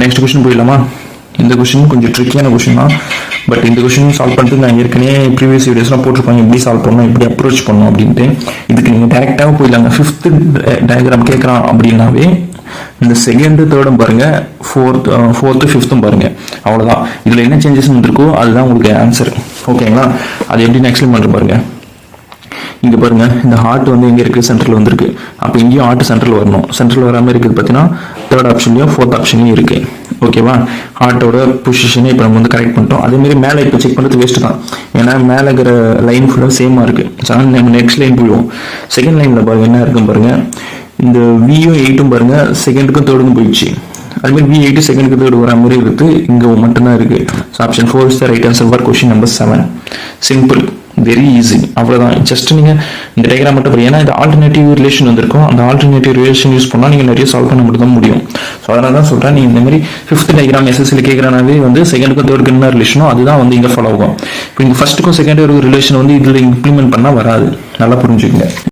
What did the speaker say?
Next question போயிடலாமா? இந்த question கொஞ்சம் ட்ரிக்கியான கொஸ்டின் தான். பட் இந்த கொஸ்டின் சால்வ் பண்ணிட்டு நான் ஏற்கனவே ப்ரீவியஸ் வீடியோஸ்லாம் போட்டிருப்பாங்க எப்படி சால்வ் பண்ணணும், எப்படி அப்ரோச் பண்ணணும் அப்படின்ட்டு. இதுக்கு நீங்கள் டேரெக்டாக போயிடலாங்க. 5th டயக்ராம் கேட்குறான் அப்படின்னாவே இந்த 2nd 3rd பாருங்க, 4th 5th பாருங்க, அவ்வளோதான். இதில் என்ன சேஞ்சஸ் இருக்கோ அதுதான் உங்களுக்கு ஆன்சர். ஓகேங்களா? அது எப்படி எக்ஸ்பிளைன் பண்ணுற பாருங்க. இங்கே பாருங்க, இந்த ஹார்ட் வந்து எங்கே இருக்குது? சென்டரில் வந்துருக்கு. அப்போ இங்கேயும் ஹார்ட் சென்டரில் வரணும். சென்டரில் வர மாதிரி இருக்குது பார்த்தீங்கன்னா 3rd ஆப்ஷன்லையும் 4th ஆப்ஷன்லையும் இருக்குது. ஓகேவா? ஹார்ட்டோட பொசிஷனை இப்போ நம்ம வந்து கரெக்ட் பண்ணிட்டோம். அதேமாரி மேலே இப்போ செக் பண்ணுறது வேஸ்ட்டு தான். ஏன்னா மேலே இருக்கிற லைன் ஃபுல்லாக சேமாக இருக்குது. ஸோ நம்ம நெக்ஸ்ட் லைன் போயிடுவோம். 2nd லைனில் பாருங்க என்ன இருக்குன்னு பாருங்க. இந்த வியும் 8ம் பாருங்க 2nd 3rd போயிடுச்சு. அதுமாதிரி V8 2nd 3rd வர மாதிரி இருக்குது. இங்கே மட்டும்தான் இருக்குது. So option 4 is the right answer for question number 7. Simple, very easy, அவ்வளோதான். ஜஸ்ட் நீங்கள் இந்த டயக்ராம் மட்டும் பாருங்க. ஏன்னா இந்த ஆல்டர்னேட்டிவ் ரிலேஷன் வந்திருக்கும். அந்த ஆல்டர்னேட்டிவ் ரிலேஷன் யூஸ் பண்ணால் நீங்கள் நிறைய சால்வ் பண்ண மட்டும் தான் முடியும். ஸோ அதனால தான் சொல்கிறேன், நீங்கள் இந்த மாதிரி 5th டயக்ராம் SSL கேட்குறானாவே வந்து 2nd 3rd என்ன ரிலேஷனோ அதுதான் வந்து இங்கே ஃபாலோ ஆகும். இப்போ இங்கே 1st 2nd ரிலேஷன் வந்து இதில் இம்ப்ளிமெண்ட் பண்ணால் வராது. நல்லா புரிஞ்சுக்கங்க.